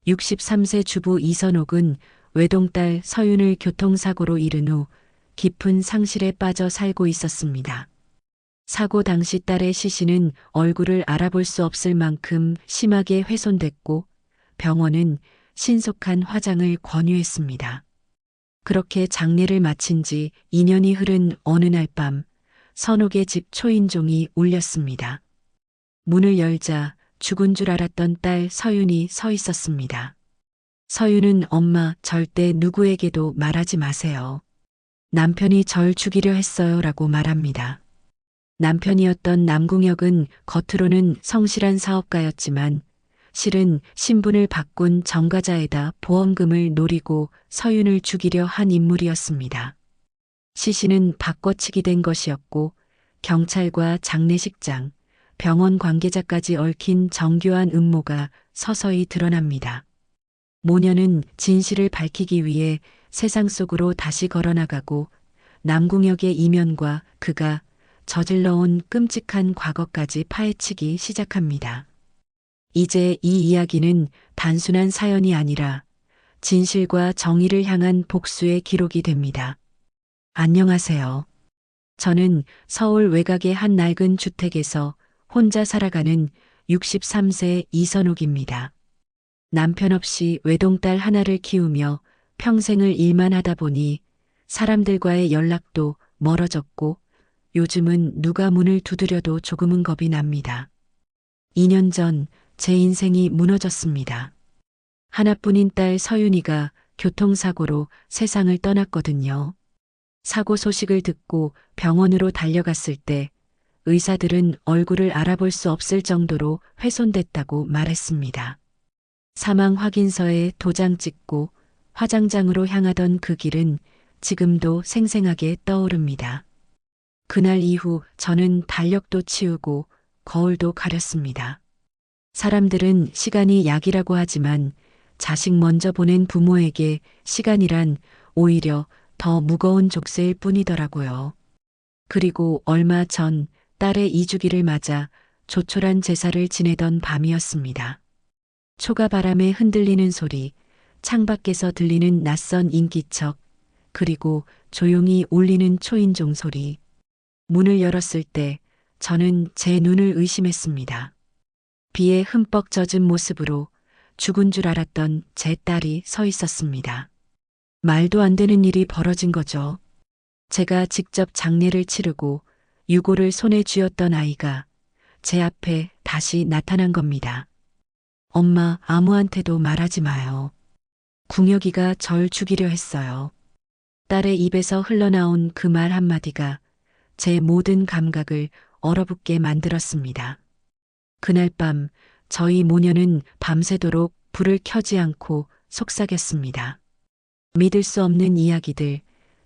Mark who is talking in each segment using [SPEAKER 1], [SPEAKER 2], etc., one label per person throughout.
[SPEAKER 1] 63세 주부 이선옥은 외동딸 서윤을 교통사고로 잃은 후 깊은 상실에 빠져 살고 있었습니다. 사고 당시 딸의 시신은 얼굴을 알아볼 수 없을 만큼 심하게 훼손됐고 병원은 신속한 화장을 권유했습니다. 그렇게 장례를 마친 지 2년이 흐른 어느 날 밤 선옥의 집 초인종이 울렸습니다. 문을 열자 죽은 줄 알았던 딸 서윤이 서 있었습니다. 서윤은 엄마 절대 누구에게도 말하지 마세요. 남편이 절 죽이려 했어요 라고 말합니다. 남편이었던 남궁혁은 겉으로는 성실한 사업가였지만 실은 신분을 바꾼 정과자에다 보험금을 노리고 서윤을 죽이려 한 인물이었습니다. 시신은 바꿔치기 된 것이었고 경찰과 장례식장, 병원 관계자까지 얽힌 정교한 음모가 서서히 드러납니다. 모녀는 진실을 밝히기 위해 세상 속으로 다시 걸어나가고 남궁혁의 이면과 그가 저질러온 끔찍한 과거까지 파헤치기 시작합니다. 이제 이 이야기는 단순한 사연이 아니라 진실과 정의를 향한 복수의 기록이 됩니다. 안녕하세요. 저는 서울 외곽의 한 낡은 주택에서 혼자 살아가는 63세 이선옥입니다. 남편 없이 외동딸 하나를 키우며 평생을 일만 하다 보니 사람들과의 연락도 멀어졌고 요즘은 누가 문을 두드려도 조금은 겁이 납니다. 2년 전 제 인생이 무너졌습니다. 하나뿐인 딸 서윤이가 교통사고로 세상을 떠났거든요. 사고 소식을 듣고 병원으로 달려갔을 때 의사들은 얼굴을 알아볼 수 없을 정도로 훼손됐다고 말했습니다. 사망 확인서에 도장 찍고 화장장으로 향하던 그 길은 지금도 생생하게 떠오릅니다. 그날 이후 저는 달력도 치우고 거울도 가렸습니다. 사람들은 시간이 약이라고 하지만 자식 먼저 보낸 부모에게 시간이란 오히려 더 무거운 족쇄일 뿐이더라고요. 그리고 얼마 전 딸의 이주기를 맞아 조촐한 제사를 지내던 밤이었습니다. 초가 바람에 흔들리는 소리, 창밖에서 들리는 낯선 인기척, 그리고 조용히 울리는 초인종 소리. 문을 열었을 때 저는 제 눈을 의심했습니다. 비에 흠뻑 젖은 모습으로 죽은 줄 알았던 제 딸이 서 있었습니다. 말도 안 되는 일이 벌어진 거죠. 제가 직접 장례를 치르고 유골을 손에 쥐었던 아이가 제 앞에 다시 나타난 겁니다. 엄마, 아무한테도 말하지 마요. 궁혁이가 절 죽이려 했어요. 딸의 입에서 흘러나온 그 말 한마디가 제 모든 감각을 얼어붙게 만들었습니다. 그날 밤 저희 모녀는 밤새도록 불을 켜지 않고 속삭였습니다. 믿을 수 없는 이야기들,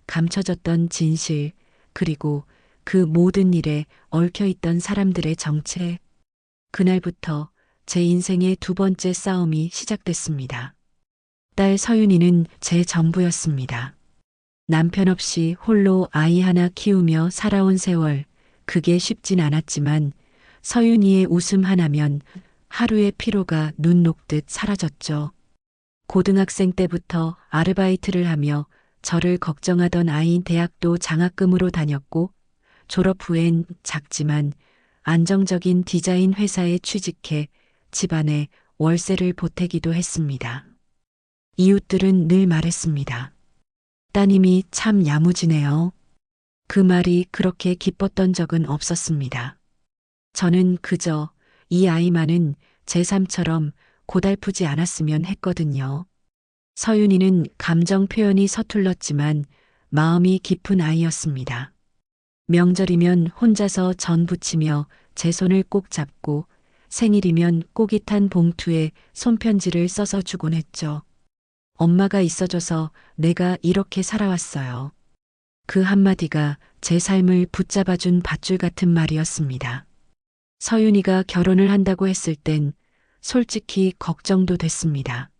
[SPEAKER 1] 감춰졌던 진실, 그리고 그 모든 일에 얽혀있던 사람들의 정체. 그날부터 제 인생의 두 번째 싸움이 시작됐습니다. 딸 서윤이는 제 전부였습니다. 남편 없이 홀로 아이 하나 키우며 살아온 세월, 그게 쉽진 않았지만 서윤이의 웃음 하나면 하루의 피로가 눈 녹듯 사라졌죠. 고등학생 때부터 아르바이트를 하며 저를 걱정하던 아이인 대학도 장학금으로 다녔고 졸업 후엔 작지만 안정적인 디자인 회사에 취직해 집안에 월세를 보태기도 했습니다. 이웃들은 늘 말했습니다. 따님이 참 야무지네요. 그 말이 그렇게 기뻤던 적은 없었습니다. 저는 그저 이 아이만은 제 삶처럼 고달프지 않았으면 했거든요. 서윤이는 감정 표현이 서툴렀지만 마음이 깊은 아이였습니다. 명절이면 혼자서 전 부치며 제 손을 꼭 잡고 생일이면 꼬깃 탄 봉투에 손편지를 써서 주곤 했죠. 엄마가 있어줘서 내가 이렇게 살아왔어요. 그 한마디가 제 삶을 붙잡아준 밧줄 같은 말이었습니다. 서윤이가 결혼을 한다고 했을 땐 솔직히 걱정도 됐습니다.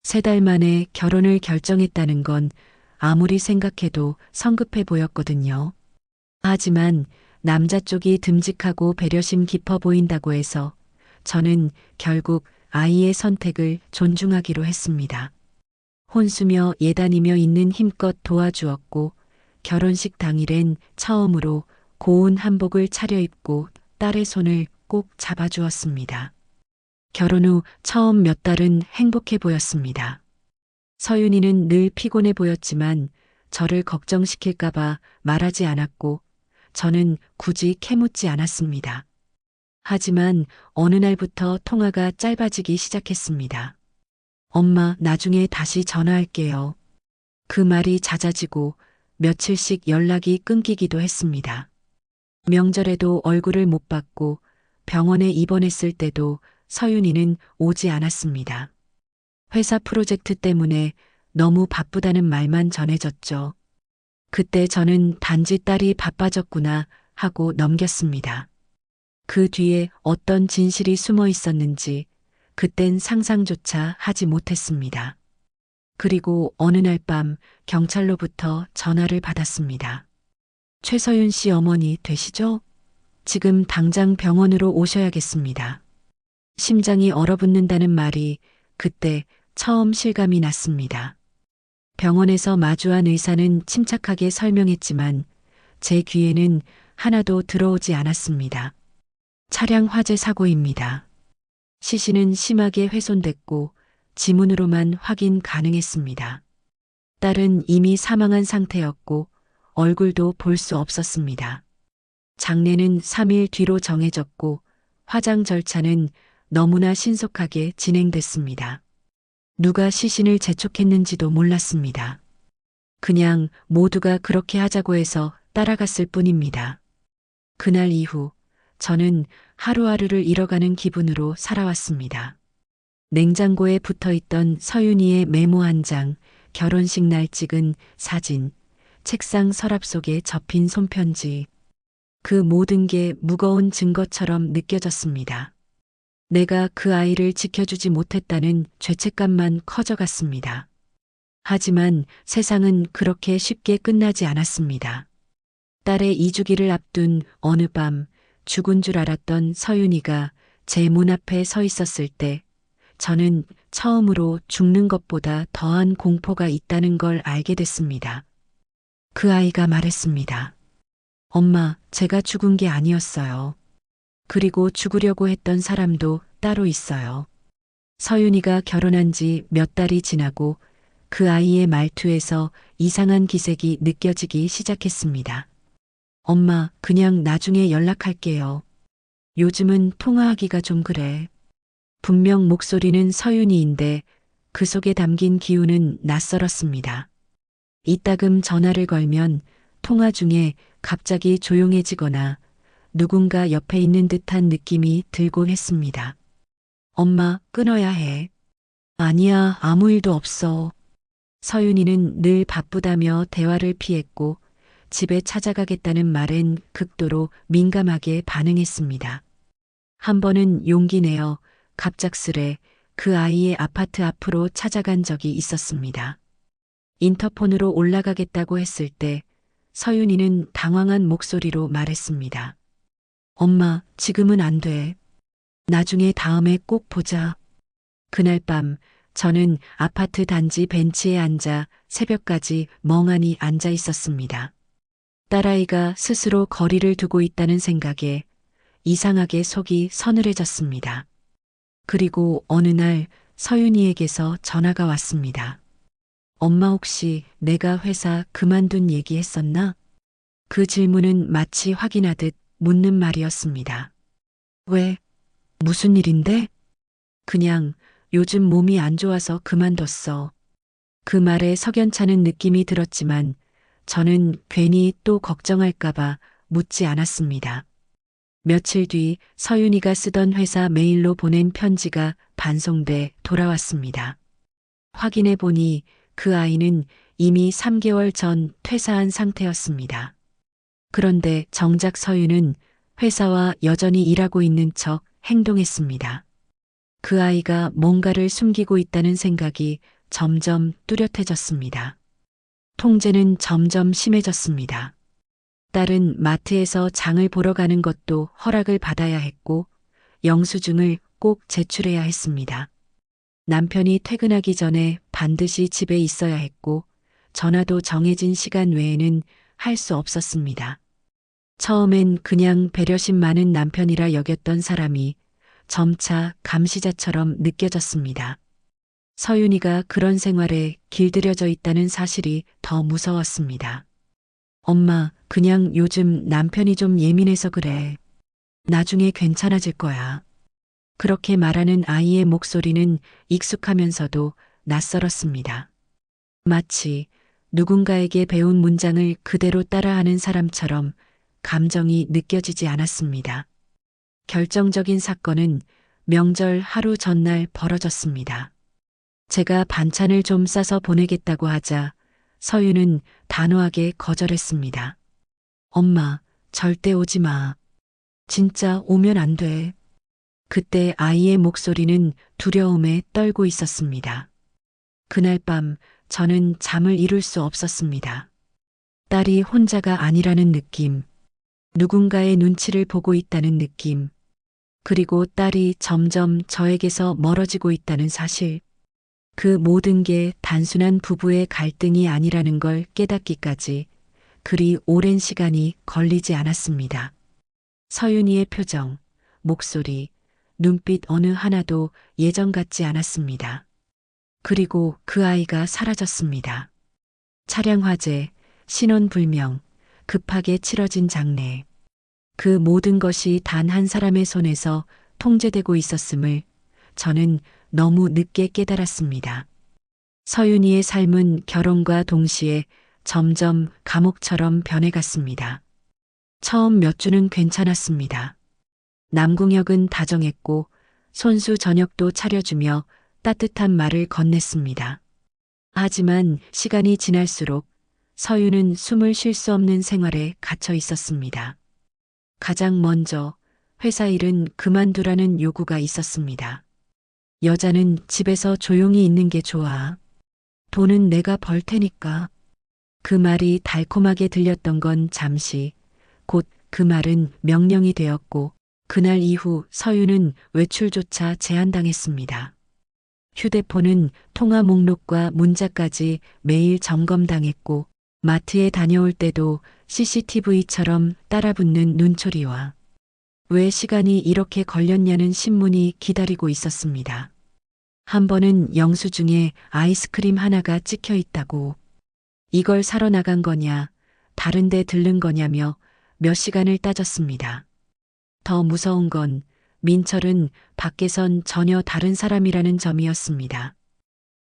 [SPEAKER 1] 3달 만에 결혼을 결정했다는 건 아무리 생각해도 성급해 보였거든요. 하지만 남자 쪽이 듬직하고 배려심 깊어 보인다고 해서 저는 결국 아이의 선택을 존중하기로 했습니다. 혼수며 예단이며 있는 힘껏 도와주었고 결혼식 당일엔 처음으로 고운 한복을 차려입고 딸의 손을 꼭 잡아주었습니다. 결혼 후 처음 몇 달은 행복해 보였습니다. 서윤이는 늘 피곤해 보였지만 저를 걱정시킬까봐 말하지 않았고 저는 굳이 캐묻지 않았습니다. 하지만 어느 날부터 통화가 짧아지기 시작했습니다. 엄마, 나중에 다시 전화할게요. 그 말이 잦아지고 며칠씩 연락이 끊기기도 했습니다. 명절에도 얼굴을 못 봤고 병원에 입원했을 때도 서윤이는 오지 않았습니다. 회사 프로젝트 때문에 너무 바쁘다는 말만 전해졌죠. 그때 저는 단지 딸이 바빠졌구나 하고 넘겼습니다. 그 뒤에 어떤 진실이 숨어 있었는지 그땐 상상조차 하지 못했습니다. 그리고 어느 날 밤 경찰로부터 전화를 받았습니다. 최서윤 씨 어머니 되시죠? 지금 당장 병원으로 오셔야겠습니다. 심장이 얼어붙는다는 말이 그때 처음 실감이 났습니다. 병원에서 마주한 의사는 침착하게 설명했지만 제 귀에는 하나도 들어오지 않았습니다. 차량 화재 사고입니다. 시신은 심하게 훼손됐고 지문으로만 확인 가능했습니다. 딸은 이미 사망한 상태였고 얼굴도 볼 수 없었습니다. 장례는 3일 뒤로 정해졌고 화장 절차는 너무나 신속하게 진행됐습니다. 누가 시신을 재촉했는지도 몰랐습니다. 그냥 모두가 그렇게 하자고 해서 따라갔을 뿐입니다. 그날 이후 저는 하루하루를 잃어가는 기분으로 살아왔습니다. 냉장고에 붙어 있던 서윤이의 메모 한 장, 결혼식 날 찍은 사진, 책상 서랍 속에 접힌 손편지. 그 모든 게 무거운 증거처럼 느껴졌습니다. 내가 그 아이를 지켜주지 못했다는 죄책감만 커져갔습니다. 하지만 세상은 그렇게 쉽게 끝나지 않았습니다. 딸의 이주기를 앞둔 어느 밤 죽은 줄 알았던 서윤이가 제 문 앞에 서 있었을 때 저는 처음으로 죽는 것보다 더한 공포가 있다는 걸 알게 됐습니다. 그 아이가 말했습니다. 엄마, 제가 죽은 게 아니었어요. 그리고 죽으려고 했던 사람도 따로 있어요. 서윤이가 결혼한 지 몇 달이 지나고 그 아이의 말투에서 이상한 기색이 느껴지기 시작했습니다. 엄마, 그냥 나중에 연락할게요. 요즘은 통화하기가 좀 그래. 분명 목소리는 서윤이인데 그 속에 담긴 기운은 낯설었습니다. 이따금 전화를 걸면 통화 중에 갑자기 조용해지거나 누군가 옆에 있는 듯한 느낌이 들곤 했습니다. 엄마, 끊어야 해. 아니야, 아무 일도 없어. 서윤이는 늘 바쁘다며 대화를 피했고 집에 찾아가겠다는 말엔 극도로 민감하게 반응했습니다. 한 번은 용기 내어 갑작스레 그 아이의 아파트 앞으로 찾아간 적이 있었습니다. 인터폰으로 올라가겠다고 했을 때 서윤이는 당황한 목소리로 말했습니다. 엄마, 지금은 안 돼. 나중에 다음에 꼭 보자. 그날 밤 저는 아파트 단지 벤치에 앉아 새벽까지 멍하니 앉아 있었습니다. 딸아이가 스스로 거리를 두고 있다는 생각에 이상하게 속이 서늘해졌습니다. 그리고 어느 날 서윤이에게서 전화가 왔습니다. 엄마, 혹시 내가 회사 그만둔 얘기했었나? 그 질문은 마치 확인하듯 묻는 말이었습니다. 왜? 무슨 일인데? 그냥 요즘 몸이 안 좋아서 그만뒀어. 그 말에 석연찮은 느낌이 들었지만 저는 괜히 또 걱정할까봐 묻지 않았습니다. 며칠 뒤 서윤이가 쓰던 회사 메일로 보낸 편지가 반송돼 돌아왔습니다. 확인해 보니 그 아이는 이미 3개월 전 퇴사한 상태였습니다. 그런데 정작 서윤은 회사와 여전히 일하고 있는 척 행동했습니다. 그 아이가 뭔가를 숨기고 있다는 생각이 점점 뚜렷해졌습니다. 통제는 점점 심해졌습니다. 딸은 마트에서 장을 보러 가는 것도 허락을 받아야 했고 영수증을 꼭 제출해야 했습니다. 남편이 퇴근하기 전에 반드시 집에 있어야 했고, 전화도 정해진 시간 외에는 할 수 없었습니다. 처음엔 그냥 배려심 많은 남편이라 여겼던 사람이 점차 감시자처럼 느껴졌습니다. 서윤이가 그런 생활에 길들여져 있다는 사실이 더 무서웠습니다. 엄마, 그냥 요즘 남편이 좀 예민해서 그래. 나중에 괜찮아질 거야. 그렇게 말하는 아이의 목소리는 익숙하면서도 낯설었습니다. 마치 누군가에게 배운 문장을 그대로 따라하는 사람처럼 감정이 느껴지지 않았습니다. 결정적인 사건은 명절 하루 전날 벌어졌습니다. 제가 반찬을 좀 싸서 보내겠다고 하자 서유는 단호하게 거절했습니다. 엄마, 절대 오지 마. 진짜 오면 안 돼. 그때 아이의 목소리는 두려움에 떨고 있었습니다. 그날 밤 저는 잠을 이룰 수 없었습니다. 딸이 혼자가 아니라는 느낌, 누군가의 눈치를 보고 있다는 느낌, 그리고 딸이 점점 저에게서 멀어지고 있다는 사실, 그 모든 게 단순한 부부의 갈등이 아니라는 걸 깨닫기까지 그리 오랜 시간이 걸리지 않았습니다. 서윤이의 표정, 목소리, 눈빛 어느 하나도 예전 같지 않았습니다. 그리고 그 아이가 사라졌습니다. 차량 화재, 신원 불명, 급하게 치러진 장례. 그 모든 것이 단 한 사람의 손에서 통제되고 있었음을 저는 너무 늦게 깨달았습니다. 서윤이의 삶은 결혼과 동시에 점점 감옥처럼 변해갔습니다. 처음 몇 주는 괜찮았습니다. 남궁혁은 다정했고 손수 저녁도 차려주며 따뜻한 말을 건넸습니다. 하지만 시간이 지날수록 서윤은 숨을 쉴 수 없는 생활에 갇혀 있었습니다. 가장 먼저 회사 일은 그만두라는 요구가 있었습니다. 여자는 집에서 조용히 있는 게 좋아. 돈은 내가 벌 테니까. 그 말이 달콤하게 들렸던 건 잠시, 곧 그 말은 명령이 되었고, 그날 이후 서윤은 외출조차 제한당했습니다. 휴대폰은 통화 목록과 문자까지 매일 점검당했고, 마트에 다녀올 때도 CCTV처럼 따라붙는 눈초리와 왜 시간이 이렇게 걸렸냐는 신문이 기다리고 있었습니다. 한 번은 영수증에 아이스크림 하나가 찍혀 있다고, 이걸 사러 나간 거냐, 다른 데 들른 거냐며 몇 시간을 따졌습니다. 더 무서운 건 민철은 밖에선 전혀 다른 사람이라는 점이었습니다.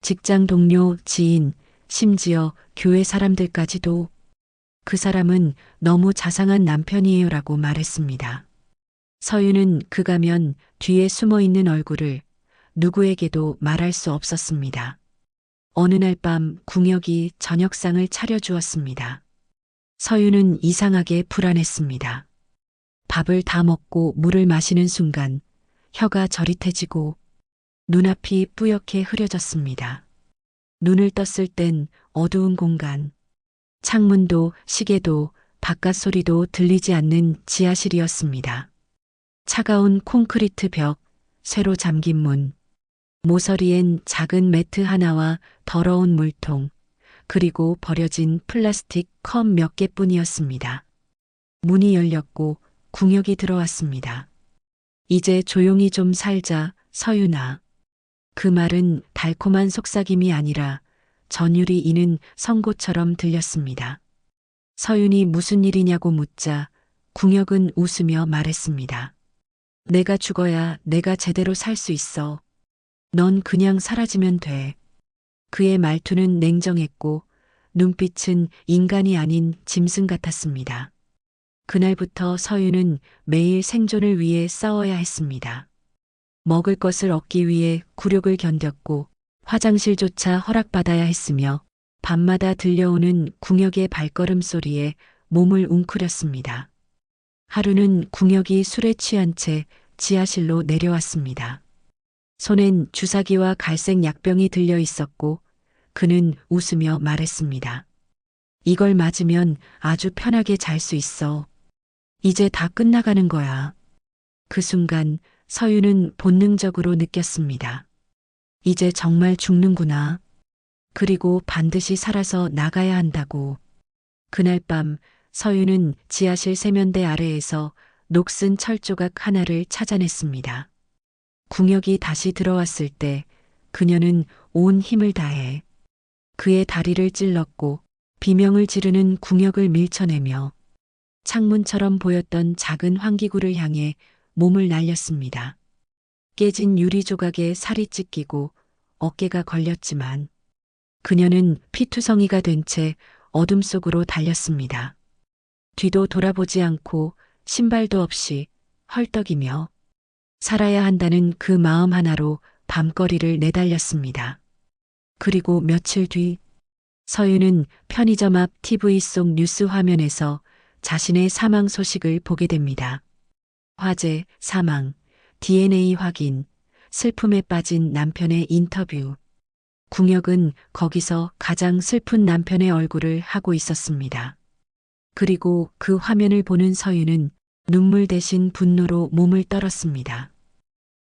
[SPEAKER 1] 직장 동료, 지인, 심지어 교회 사람들까지도 그 사람은 너무 자상한 남편이에요라고 말했습니다. 서윤은 그 가면 뒤에 숨어 있는 얼굴을 누구에게도 말할 수 없었습니다. 어느 날 밤 궁혁이 저녁상을 차려주었습니다. 서윤은 이상하게 불안했습니다. 밥을 다 먹고 물을 마시는 순간 혀가 저릿해지고 눈앞이 뿌옇게 흐려졌습니다. 눈을 떴을 땐 어두운 공간, 창문도 시계도 바깥 소리도 들리지 않는 지하실이었습니다. 차가운 콘크리트 벽, 쇠로 잠긴 문, 모서리엔 작은 매트 하나와 더러운 물통, 그리고 버려진 플라스틱 컵 몇 개뿐이었습니다. 문이 열렸고 궁혁이 들어왔습니다. 이제 조용히 좀 살자, 서윤아. 그 말은 달콤한 속삭임이 아니라 전율이 이는 선고처럼 들렸습니다. 서윤이 무슨 일이냐고 묻자 궁혁은 웃으며 말했습니다. 내가 죽어야 내가 제대로 살 수 있어. 넌 그냥 사라지면 돼. 그의 말투는 냉정했고 눈빛은 인간이 아닌 짐승 같았습니다. 그날부터 서윤은 매일 생존을 위해 싸워야 했습니다. 먹을 것을 얻기 위해 굴욕을 견뎠고 화장실조차 허락받아야 했으며 밤마다 들려오는 궁혁의 발걸음 소리에 몸을 웅크렸습니다. 하루는 궁혁이 술에 취한 채 지하실로 내려왔습니다. 손엔 주사기와 갈색 약병이 들려 있었고 그는 웃으며 말했습니다. 이걸 맞으면 아주 편하게 잘 수 있어. 이제 다 끝나가는 거야. 그 순간 서유는 본능적으로 느꼈습니다. 이제 정말 죽는구나. 그리고 반드시 살아서 나가야 한다고. 그날 밤 서유는 지하실 세면대 아래에서 녹슨 철조각 하나를 찾아냈습니다. 궁역이 다시 들어왔을 때 그녀는 온 힘을 다해 그의 다리를 찔렀고 비명을 지르는 궁역을 밀쳐내며 창문처럼 보였던 작은 환기구를 향해 몸을 날렸습니다. 깨진 유리 조각에 살이 찢기고 어깨가 걸렸지만 그녀는 피투성이가 된 채 어둠 속으로 달렸습니다. 뒤도 돌아보지 않고 신발도 없이 헐떡이며 살아야 한다는 그 마음 하나로 밤거리를 내달렸습니다. 그리고 며칠 뒤 서유는 편의점 앞 TV 속 뉴스 화면에서 자신의 사망 소식을 보게 됩니다. 화재, 사망, DNA 확인, 슬픔에 빠진 남편의 인터뷰. 궁역은 거기서 가장 슬픈 남편의 얼굴을 하고 있었습니다. 그리고 그 화면을 보는 서유는 눈물 대신 분노로 몸을 떨었습니다.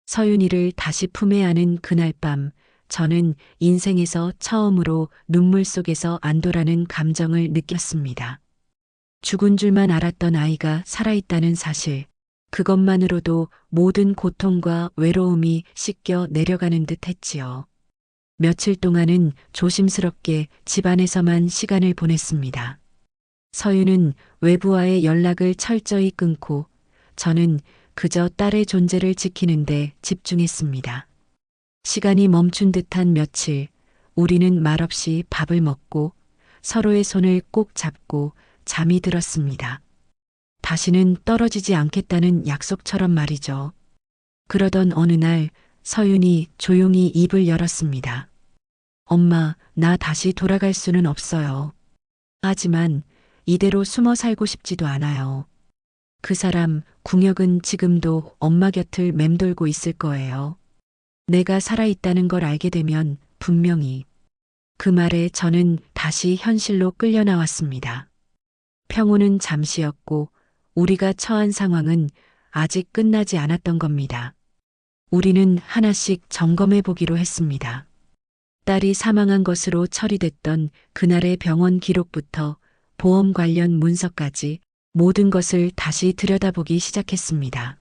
[SPEAKER 1] 서윤이를 다시 품에 안은 그날 밤 저는 인생에서 처음으로 눈물 속에서 안도라는 감정을 느꼈습니다. 죽은 줄만 알았던 아이가 살아있다는 사실, 그것만으로도 모든 고통과 외로움이 씻겨 내려가는 듯 했지요. 며칠 동안은 조심스럽게 집안에서만 시간을 보냈습니다. 서유는 외부와의 연락을 철저히 끊고 저는 그저 딸의 존재를 지키는데 집중했습니다. 시간이 멈춘 듯한 며칠, 우리는 말없이 밥을 먹고 서로의 손을 꼭 잡고 잠이 들었습니다. 다시는 떨어지지 않겠다는 약속처럼 말이죠. 그러던 어느 날 서윤이 조용히 입을 열었습니다. 엄마, 나 다시 돌아갈 수는 없어요. 하지만 이대로 숨어 살고 싶지도 않아요. 그 사람, 궁역은 지금도 엄마 곁을 맴돌고 있을 거예요. 내가 살아있다는 걸 알게 되면 분명히. 그 말에 저는 다시 현실로 끌려 나왔습니다. 평온은 잠시였고 우리가 처한 상황은 아직 끝나지 않았던 겁니다. 우리는 하나씩 점검해 보기로 했습니다. 딸이 사망한 것으로 처리됐던 그날의 병원 기록부터 보험 관련 문서까지 모든 것을 다시 들여다보기 시작했습니다.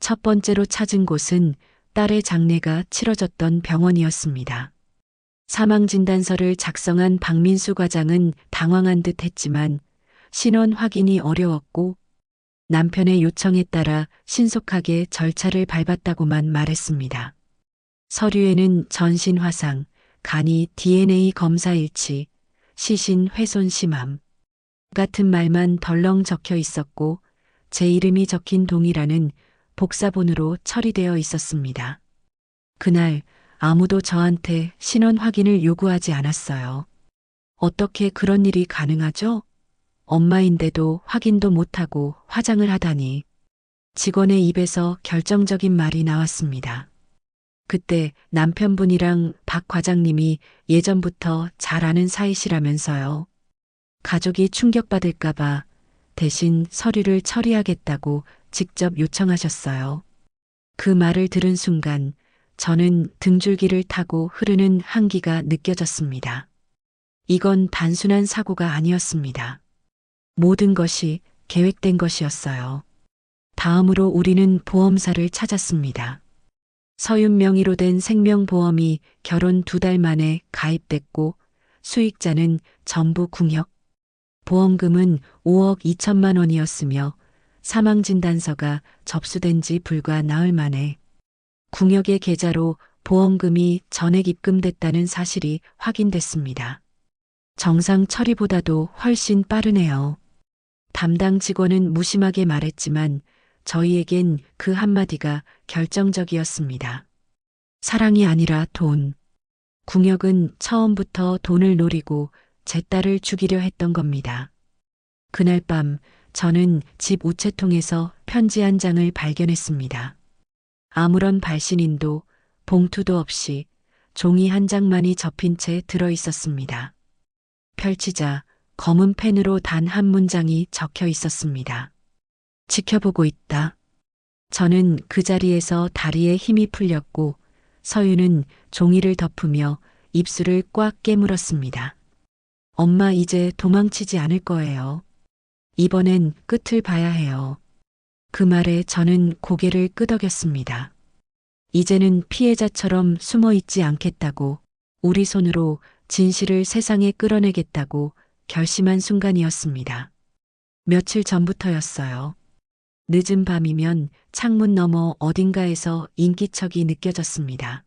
[SPEAKER 1] 첫 번째로 찾은 곳은 딸의 장례가 치러졌던 병원이었습니다. 사망진단서를 작성한 박민수 과장은 당황한 듯 했지만 신원 확인이 어려웠고 남편의 요청에 따라 신속하게 절차를 밟았다고만 말했습니다. 서류에는 전신 화상, 간이 DNA 검사 일치, 시신 훼손 심함 같은 말만 덜렁 적혀 있었고 제 이름이 적힌 동의란은 복사본으로 처리되어 있었습니다. 그날 아무도 저한테 신원 확인을 요구하지 않았어요. 어떻게 그런 일이 가능하죠? 엄마인데도 확인도 못하고 화장을 하다니. 직원의 입에서 결정적인 말이 나왔습니다. 그때 남편분이랑 박 과장님이 예전부터 잘 아는 사이시라면서요. 가족이 충격받을까봐 대신 서류를 처리하겠다고 직접 요청하셨어요. 그 말을 들은 순간 저는 등줄기를 타고 흐르는 한기가 느껴졌습니다. 이건 단순한 사고가 아니었습니다. 모든 것이 계획된 것이었어요. 다음으로 우리는 보험사를 찾았습니다. 서윤 명의로 된 생명보험이 결혼 2달 만에 가입됐고 수익자는 전부 궁역. 보험금은 5억 2천만 원이었으며 사망진단서가 접수된 지 불과 나흘 만에 궁역의 계좌로 보험금이 전액 입금됐다는 사실이 확인됐습니다. 정상 처리보다도 훨씬 빠르네요. 담당 직원은 무심하게 말했지만 저희에겐 그 한마디가 결정적이었습니다. 사랑이 아니라 돈. 궁역은 처음부터 돈을 노리고 제 딸을 죽이려 했던 겁니다. 그날 밤 저는 집 우체통에서 편지 한 장을 발견했습니다. 아무런 발신인도 봉투도 없이 종이 한 장만이 접힌 채 들어 있었습니다. 펼치자 검은 펜으로 단 한 문장이 적혀 있었습니다. 지켜보고 있다. 저는 그 자리에서 다리에 힘이 풀렸고 서윤은 종이를 덮으며 입술을 꽉 깨물었습니다. 엄마 이제 도망치지 않을 거예요. 이번엔 끝을 봐야 해요. 그 말에 저는 고개를 끄덕였습니다. 이제는 피해자처럼 숨어 있지 않겠다고, 우리 손으로 진실을 세상에 끌어내겠다고 결심한 순간이었습니다. 며칠 전부터였어요. 늦은 밤이면 창문 너머 어딘가에서 인기척이 느껴졌습니다.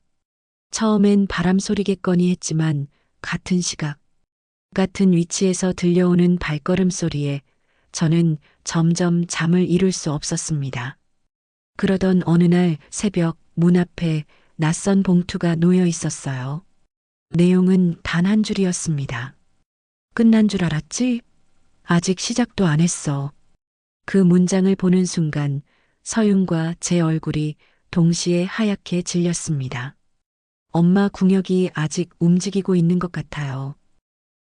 [SPEAKER 1] 처음엔 바람 소리겠거니 했지만 같은 시각, 같은 위치에서 들려오는 발걸음 소리에 저는 점점 잠을 이룰 수 없었습니다. 그러던 어느 날 새벽 문 앞에 낯선 봉투가 놓여 있었어요. 내용은 단 한 줄이었습니다. 끝난 줄 알았지? 아직 시작도 안 했어. 그 문장을 보는 순간 서윤과 제 얼굴이 동시에 하얗게 질렸습니다. 엄마 궁역이 아직 움직이고 있는 것 같아요.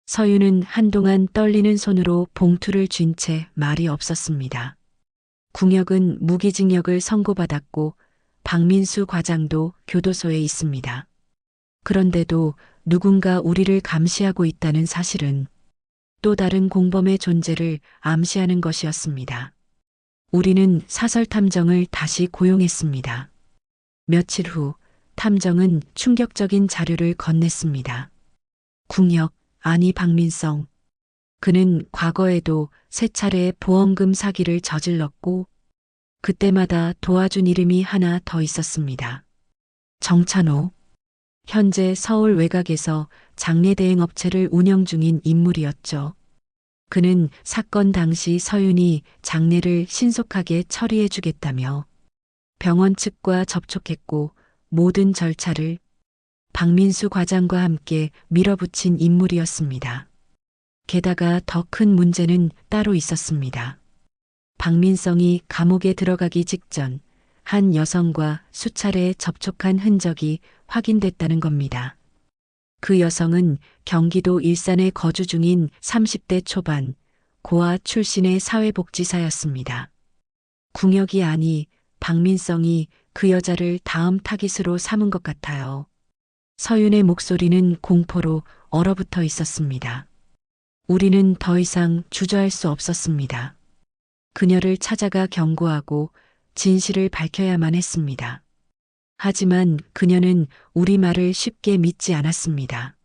[SPEAKER 1] 서윤은 한동안 떨리는 손으로 봉투를 쥔 채 말이 없었습니다. 궁역은 무기징역을 선고받았고 박민수 과장도 교도소에 있습니다. 그런데도 누군가 우리를 감시하고 있다는 사실은 또 다른 공범의 존재를 암시하는 것이었습니다. 우리는 사설 탐정을 다시 고용했습니다. 며칠 후 탐정은 충격적인 자료를 건넸습니다. 궁역, 아니 박민성. 그는 과거에도 3차례 보험금 사기를 저질렀고 그때마다 도와준 이름이 하나 더 있었습니다. 정찬호. 현재 서울 외곽에서 장례대행 업체를 운영 중인 인물이었죠. 그는 사건 당시 서윤이 장례를 신속하게 처리해 주겠다며 병원 측과 접촉했고 모든 절차를 박민수 과장과 함께 밀어붙인 인물이었습니다. 게다가 더 큰 문제는 따로 있었습니다. 박민성이 감옥에 들어가기 직전 한 여성과 수차례 접촉한 흔적이 확인됐다는 겁니다. 그 여성은 경기도 일산에 거주 중인 30대 초반 고아 출신의 사회복지사였습니다. 궁역이 아니 박민성이 그 여자를 다음 타깃으로 삼은 것 같아요. 서윤의 목소리는 공포로 얼어붙어 있었습니다. 우리는 더 이상 주저할 수 없었습니다. 그녀를 찾아가 경고하고 진실을 밝혀야만 했습니다. 하지만 그녀는 우리 말을 쉽게 믿지 않았습니다.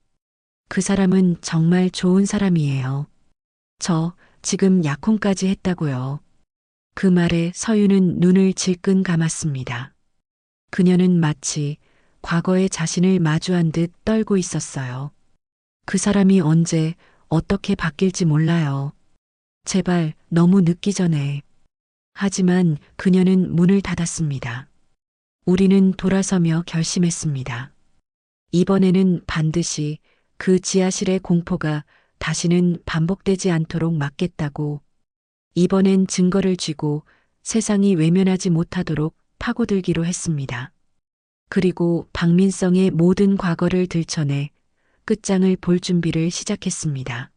[SPEAKER 1] 그 사람은 정말 좋은 사람이에요. 저 지금 약혼까지 했다고요. 그 말에 서윤은 눈을 질끈 감았습니다. 그녀는 마치 과거의 자신을 마주한 듯 떨고 있었어요. 그 사람이 언제 어떻게 바뀔지 몰라요. 제발 너무 늦기 전에. 하지만 그녀는 문을 닫았습니다. 우리는 돌아서며 결심했습니다. 이번에는 반드시 그 지하실의 공포가 다시는 반복되지 않도록 막겠다고. 이번엔 증거를 쥐고 세상이 외면하지 못하도록 파고들기로 했습니다. 그리고 박민성의 모든 과거를 들춰내 끝장을 볼 준비를 시작했습니다.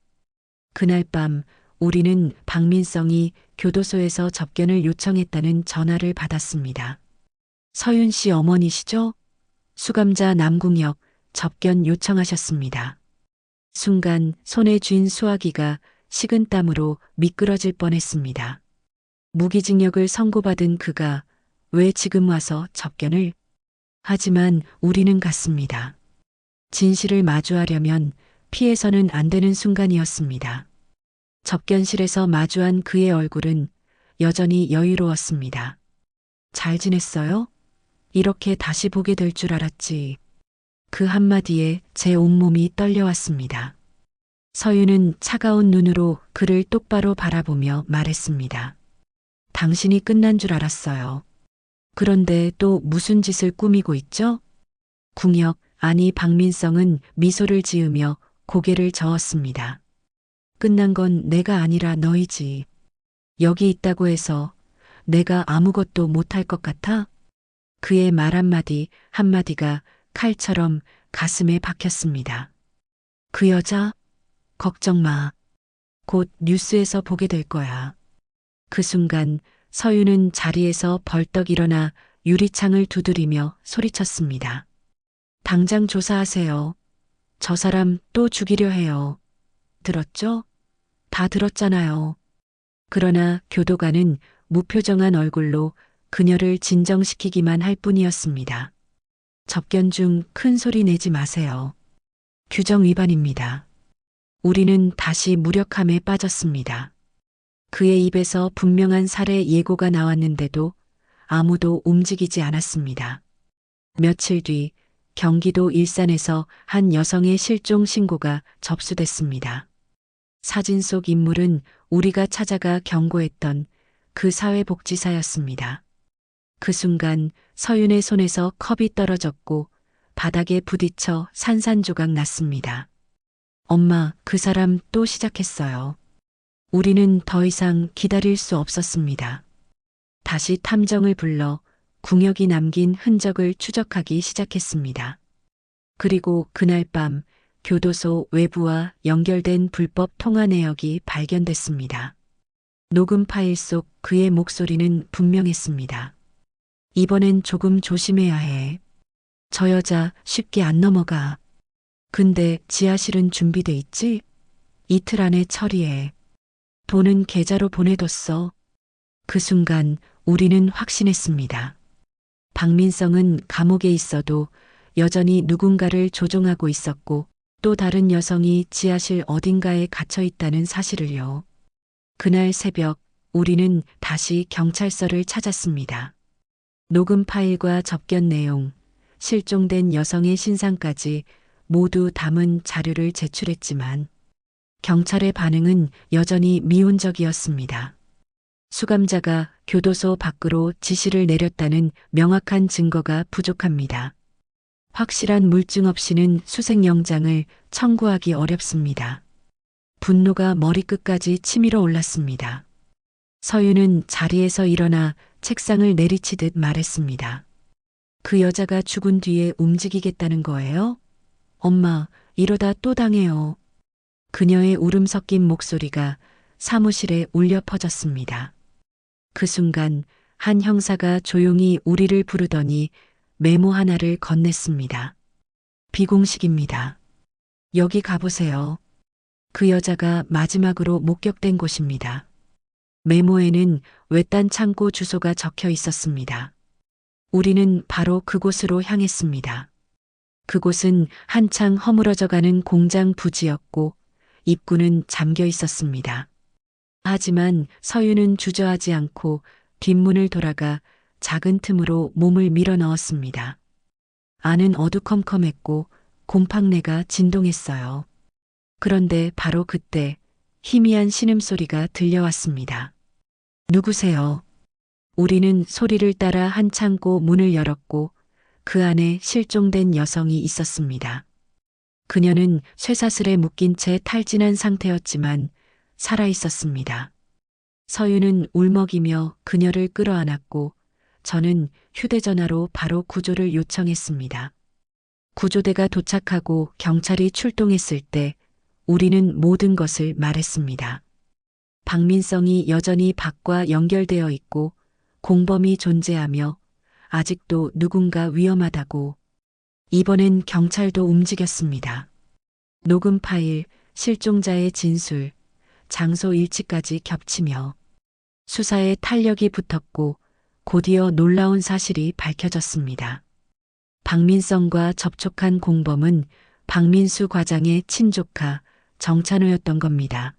[SPEAKER 1] 그날 밤 우리는 박민성이 교도소에서 접견을 요청했다는 전화를 받았습니다. 서윤 씨 어머니시죠? 수감자 남궁역 접견 요청하셨습니다. 순간 손에 쥔 수화기가 식은땀으로 미끄러질 뻔했습니다. 무기징역을 선고받은 그가 왜 지금 와서 접견을? 하지만 우리는 갔습니다. 진실을 마주하려면 피해서는 안 되는 순간이었습니다. 접견실에서 마주한 그의 얼굴은 여전히 여유로웠습니다. 잘 지냈어요? 이렇게 다시 보게 될 줄 알았지. 그 한마디에 제 온몸이 떨려왔습니다. 서윤은 차가운 눈으로 그를 똑바로 바라보며 말했습니다. 당신이 끝난 줄 알았어요. 그런데 또 무슨 짓을 꾸미고 있죠? 궁역, 아니 박민성은 미소를 지으며 고개를 저었습니다. 끝난 건 내가 아니라 너희지. 여기 있다고 해서 내가 아무것도 못할 것 같아? 그의 말 한마디 한마디가 칼처럼 가슴에 박혔습니다. 그 여자? 걱정 마. 곧 뉴스에서 보게 될 거야. 그 순간 서윤은 자리에서 벌떡 일어나 유리창을 두드리며 소리쳤습니다. 당장 조사하세요. 저 사람 또 죽이려 해요. 들었죠? 다 들었잖아요. 그러나 교도관은 무표정한 얼굴로 그녀를 진정시키기만 할 뿐이었습니다. 접견 중 큰 소리 내지 마세요. 규정 위반입니다. 우리는 다시 무력함에 빠졌습니다. 그의 입에서 분명한 살해 예고가 나왔는데도 아무도 움직이지 않았습니다. 며칠 뒤 경기도 일산에서 한 여성의 실종 신고가 접수됐습니다. 사진 속 인물은 우리가 찾아가 경고했던 그 사회복지사였습니다. 그 순간 서윤의 손에서 컵이 떨어졌고 바닥에 부딪혀 산산조각 났습니다. 엄마, 그 사람 또 시작했어요. 우리는 더 이상 기다릴 수 없었습니다. 다시 탐정을 불러 궁역이 남긴 흔적을 추적하기 시작했습니다. 그리고 그날 밤 교도소 외부와 연결된 불법 통화 내역이 발견됐습니다. 녹음 파일 속 그의 목소리는 분명했습니다. 이번엔 조금 조심해야 해. 저 여자 쉽게 안 넘어가. 근데 지하실은 준비돼 있지? 이틀 안에 처리해. 돈은 계좌로 보내뒀어. 그 순간 우리는 확신했습니다. 박민성은 감옥에 있어도 여전히 누군가를 조종하고 있었고 또 다른 여성이 지하실 어딘가에 갇혀 있다는 사실을요. 그날 새벽 우리는 다시 경찰서를 찾았습니다. 녹음 파일과 접견 내용, 실종된 여성의 신상까지 모두 담은 자료를 제출했지만 경찰의 반응은 여전히 미온적이었습니다. 수감자가 교도소 밖으로 지시를 내렸다는 명확한 증거가 부족합니다. 확실한 물증 없이는 수색영장을 청구하기 어렵습니다. 분노가 머리끝까지 치밀어 올랐습니다. 서윤은 자리에서 일어나 책상을 내리치듯 말했습니다. 그 여자가 죽은 뒤에 움직이겠다는 거예요? 엄마, 이러다 또 당해요. 그녀의 울음 섞인 목소리가 사무실에 울려 퍼졌습니다. 그 순간 한 형사가 조용히 우리를 부르더니 메모 하나를 건넸습니다. 비공식입니다. 여기 가보세요. 그 여자가 마지막으로 목격된 곳입니다. 메모에는 외딴 창고 주소가 적혀 있었습니다. 우리는 바로 그곳으로 향했습니다. 그곳은 한창 허물어져가는 공장 부지였고 입구는 잠겨 있었습니다. 하지만 서윤은 주저하지 않고 뒷문을 돌아가 작은 틈으로 몸을 밀어 넣었습니다. 안은 어두컴컴했고 곰팡내가 진동했어요. 그런데 바로 그때 희미한 신음소리가 들려왔습니다. 누구세요? 우리는 소리를 따라 한 창고 문을 열었고 그 안에 실종된 여성이 있었습니다. 그녀는 쇠사슬에 묶인 채 탈진한 상태였지만 살아 있었습니다. 서윤은 울먹이며 그녀를 끌어안았고 저는 휴대전화로 바로 구조를 요청했습니다. 구조대가 도착하고 경찰이 출동했을 때 우리는 모든 것을 말했습니다. 박민성이 여전히 밖과 연결되어 있고 공범이 존재하며 아직도 누군가 위험하다고. 이번엔 경찰도 움직였습니다. 녹음 파일, 실종자의 진술, 장소 일치까지 겹치며 수사에 탄력이 붙었고 곧이어 놀라운 사실이 밝혀졌습니다. 박민성과 접촉한 공범은 박민수 과장의 친조카 정찬호였던 겁니다.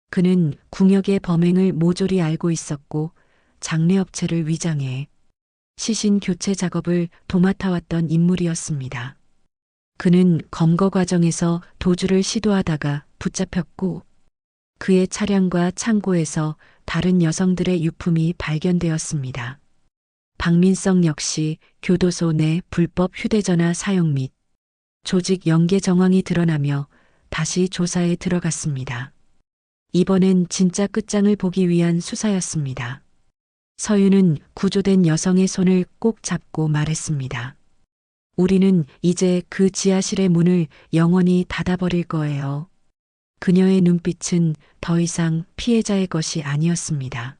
[SPEAKER 1] 그는 궁역의 범행을 모조리 알고 있었고 장례업체를 위장해 시신 교체 작업을 도맡아왔던 인물이었습니다. 그는 검거 과정에서 도주를 시도하다가 붙잡혔고 그의 차량과 창고에서 다른 여성들의 유품이 발견되었습니다. 박민성 역시 교도소 내 불법 휴대전화 사용 및 조직 연계 정황이 드러나며 다시 조사에 들어갔습니다. 이번엔 진짜 끝장을 보기 위한 수사였습니다. 서윤은 구조된 여성의 손을 꼭 잡고 말했습니다. 우리는 이제 그 지하실의 문을 영원히 닫아버릴 거예요. 그녀의 눈빛은 더 이상 피해자의 것이 아니었습니다.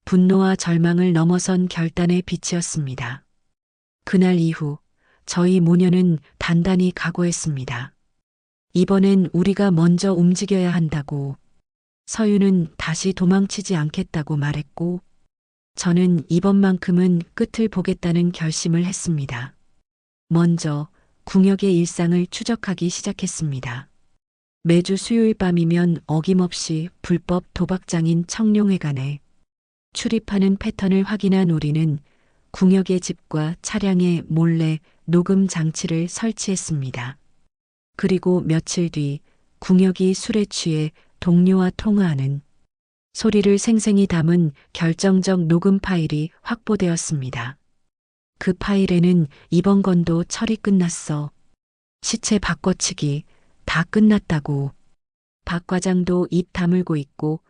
[SPEAKER 1] 분노와 절망을 넘어선 결단의 빛이었습니다. 그날 이후 저희 모녀는 단단히 각오했습니다. 이번엔 우리가 먼저 움직여야 한다고. 서윤은 다시 도망치지 않겠다고 말했고, 저는 이번만큼은 끝을 보겠다는 결심을 했습니다. 먼저 궁역의 일상을 추적하기 시작했습니다. 매주 수요일 밤이면 어김없이 불법 도박장인 청룡회관에 출입하는 패턴을 확인한 우리는 궁역의 집과 차량에 몰래 녹음 장치를 설치했습니다. 그리고 며칠 뒤 궁역이 술에 취해 동료와 통화하는 소리를 생생히 담은 결정적 녹음 파일이 확보되었습니다. 그 파일에는 이번 건도 처리 끝났어. 시체 바꿔치기 다 끝났다고. 박 과장도 입 다물고 있고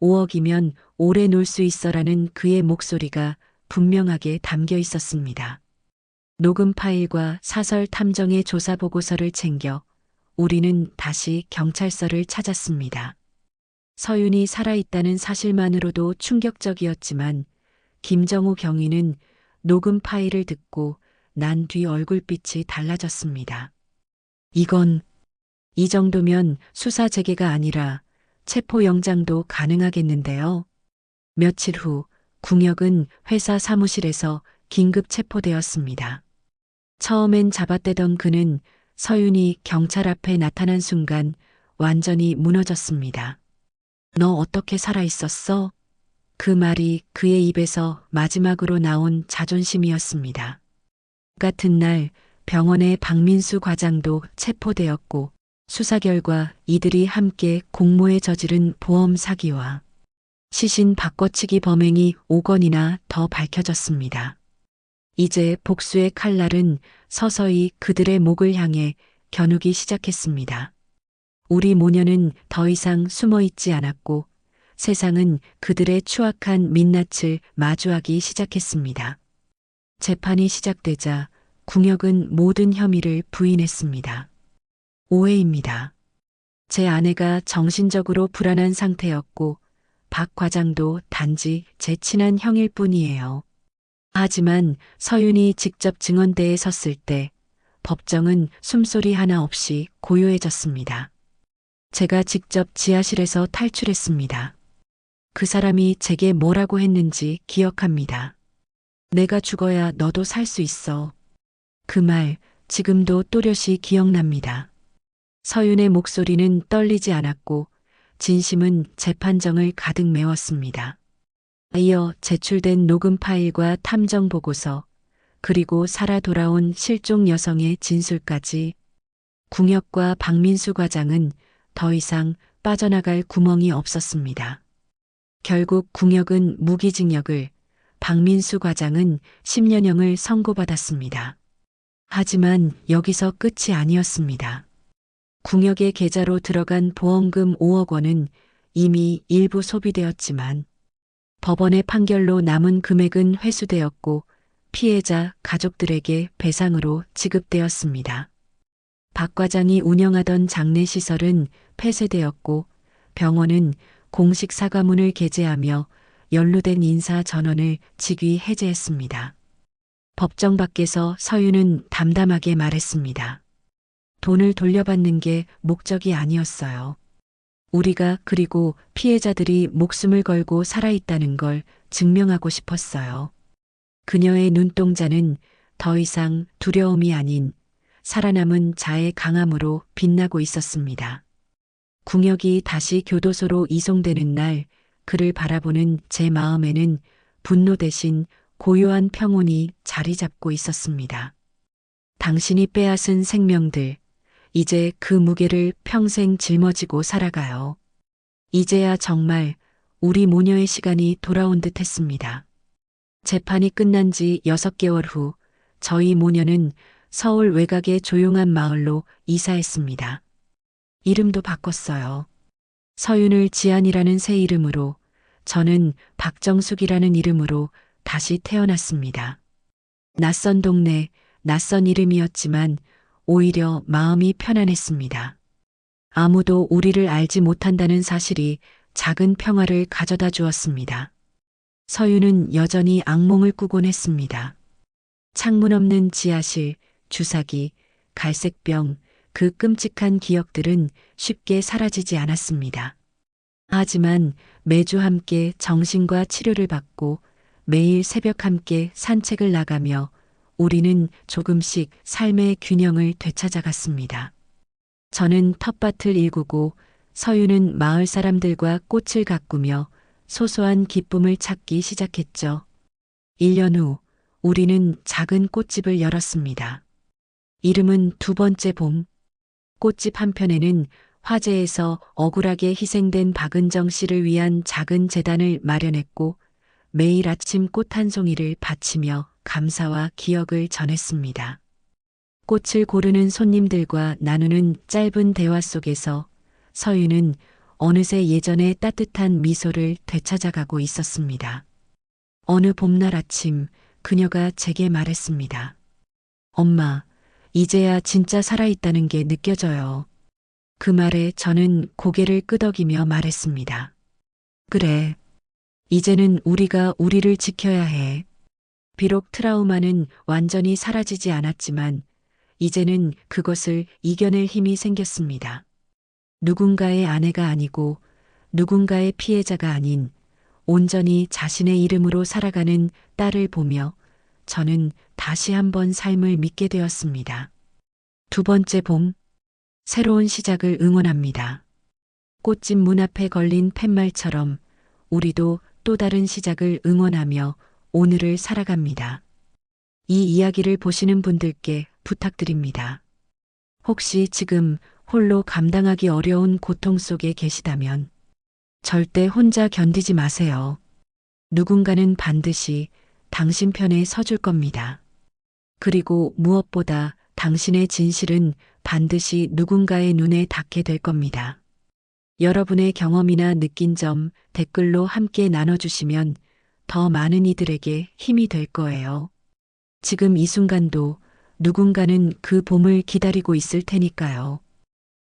[SPEAKER 1] 5억이면 오래 놀 수 있어라는 그의 목소리가 분명하게 담겨 있었습니다. 녹음 파일과 사설 탐정의 조사 보고서를 챙겨 우리는 다시 경찰서를 찾았습니다. 서윤이 살아있다는 사실만으로도 충격적이었지만 김정우 경위는 녹음 파일을 듣고 난 뒤 얼굴빛이 달라졌습니다. 이건 이 정도면 수사 재개가 아니라 체포영장도 가능하겠는데요. 며칠 후 궁역은 회사 사무실에서 긴급 체포되었습니다. 처음엔 잡아떼던 그는 서윤이 경찰 앞에 나타난 순간 완전히 무너졌습니다. 너 어떻게 살아있었어? 그 말이 그의 입에서 마지막으로 나온 자존심이었습니다. 같은 날 병원의 박민수 과장도 체포되었고 수사 결과 이들이 함께 공모에 저지른 보험 사기와 시신 바꿔치기 범행이 5건이나 더 밝혀졌습니다. 이제 복수의 칼날은 서서히 그들의 목을 향해 겨누기 시작했습니다. 우리 모녀는 더 이상 숨어 있지 않았고 세상은 그들의 추악한 민낯을 마주하기 시작했습니다. 재판이 시작되자 궁역은 모든 혐의를 부인했습니다. 오해입니다. 제 아내가 정신적으로 불안한 상태였고 박 과장도 단지 제 친한 형일 뿐이에요. 하지만 서윤이 직접 증언대에 섰을 때 법정은 숨소리 하나 없이 고요해졌습니다. 제가 직접 지하실에서 탈출했습니다. 그 사람이 제게 뭐라고 했는지 기억합니다. 내가 죽어야 너도 살 수 있어. 그 말 지금도 또렷이 기억납니다. 서윤의 목소리는 떨리지 않았고 진심은 재판정을 가득 메웠습니다. 이어 제출된 녹음 파일과 탐정 보고서 그리고 살아 돌아온 실종 여성의 진술까지 궁역과 박민수 과장은 더 이상 빠져나갈 구멍이 없었습니다. 결국 궁역은 무기징역을, 박민수 과장은 10년형을 선고받았습니다. 하지만 여기서 끝이 아니었습니다. 궁역의 계좌로 들어간 보험금 5억 원은 이미 일부 소비되었지만 법원의 판결로 남은 금액은 회수되었고 피해자 가족들에게 배상으로 지급되었습니다. 박 과장이 운영하던 장례시설은 폐쇄되었고 병원은 공식 사과문을 게재하며 연루된 인사 전원을 직위 해제했습니다. 법정 밖에서 서윤은 담담하게 말했습니다. 돈을 돌려받는 게 목적이 아니었어요. 우리가 그리고 피해자들이 목숨을 걸고 살아있다는 걸 증명하고 싶었어요. 그녀의 눈동자는 더 이상 두려움이 아닌 살아남은 자의 강함으로 빛나고 있었습니다. 궁역이 다시 교도소로 이송되는 날 그를 바라보는 제 마음에는 분노 대신 고요한 평온이 자리 잡고 있었습니다. 당신이 빼앗은 생명들, 이제 그 무게를 평생 짊어지고 살아가요. 이제야 정말 우리 모녀의 시간이 돌아온 듯 했습니다. 재판이 끝난 지 6개월 후 저희 모녀는 서울 외곽의 조용한 마을로 이사했습니다. 이름도 바꿨어요. 서윤을 지안이라는 새 이름으로, 저는 박정숙이라는 이름으로 다시 태어났습니다. 낯선 동네, 낯선 이름이었지만 오히려 마음이 편안했습니다. 아무도 우리를 알지 못한다는 사실이 작은 평화를 가져다 주었습니다. 서유는 여전히 악몽을 꾸곤 했습니다. 창문 없는 지하실, 주사기, 갈색병, 그 끔찍한 기억들은 쉽게 사라지지 않았습니다. 하지만 매주 함께 정신과 치료를 받고 매일 새벽 함께 산책을 나가며 우리는 조금씩 삶의 균형을 되찾아갔습니다. 저는 텃밭을 일구고 서유는 마을 사람들과 꽃을 가꾸며 소소한 기쁨을 찾기 시작했죠. 1년 후 우리는 작은 꽃집을 열었습니다. 이름은 두 번째 봄. 꽃집 한편에는 화재에서 억울하게 희생된 박은정 씨를 위한 작은 재단을 마련했고 매일 아침 꽃 한 송이를 바치며 감사와 기억을 전했습니다. 꽃을 고르는 손님들과 나누는 짧은 대화 속에서 서유는 어느새 예전의 따뜻한 미소를 되찾아가고 있었습니다. 어느 봄날 아침 그녀가 제게 말했습니다. 엄마, 이제야 진짜 살아있다는 게 느껴져요. 그 말에 저는 고개를 끄덕이며 말했습니다. 그래. 이제는 우리가 우리를 지켜야 해. 비록 트라우마는 완전히 사라지지 않았지만 이제는 그것을 이겨낼 힘이 생겼습니다. 누군가의 아내가 아니고 누군가의 피해자가 아닌 온전히 자신의 이름으로 살아가는 딸을 보며 저는 다시 한번 삶을 믿게 되었습니다. 두 번째 봄, 새로운 시작을 응원합니다. 꽃집 문 앞에 걸린 팻말처럼 우리도 또 다른 시작을 응원하며 오늘을 살아갑니다. 이 이야기를 보시는 분들께 부탁드립니다. 혹시 지금 홀로 감당하기 어려운 고통 속에 계시다면 절대 혼자 견디지 마세요. 누군가는 반드시 당신 편에 서줄 겁니다. 그리고 무엇보다 당신의 진실은 반드시 누군가의 눈에 닿게 될 겁니다. 여러분의 경험이나 느낀 점 댓글로 함께 나눠주시면 더 많은 이들에게 힘이 될 거예요. 지금 이 순간도 누군가는 그 봄을 기다리고 있을 테니까요.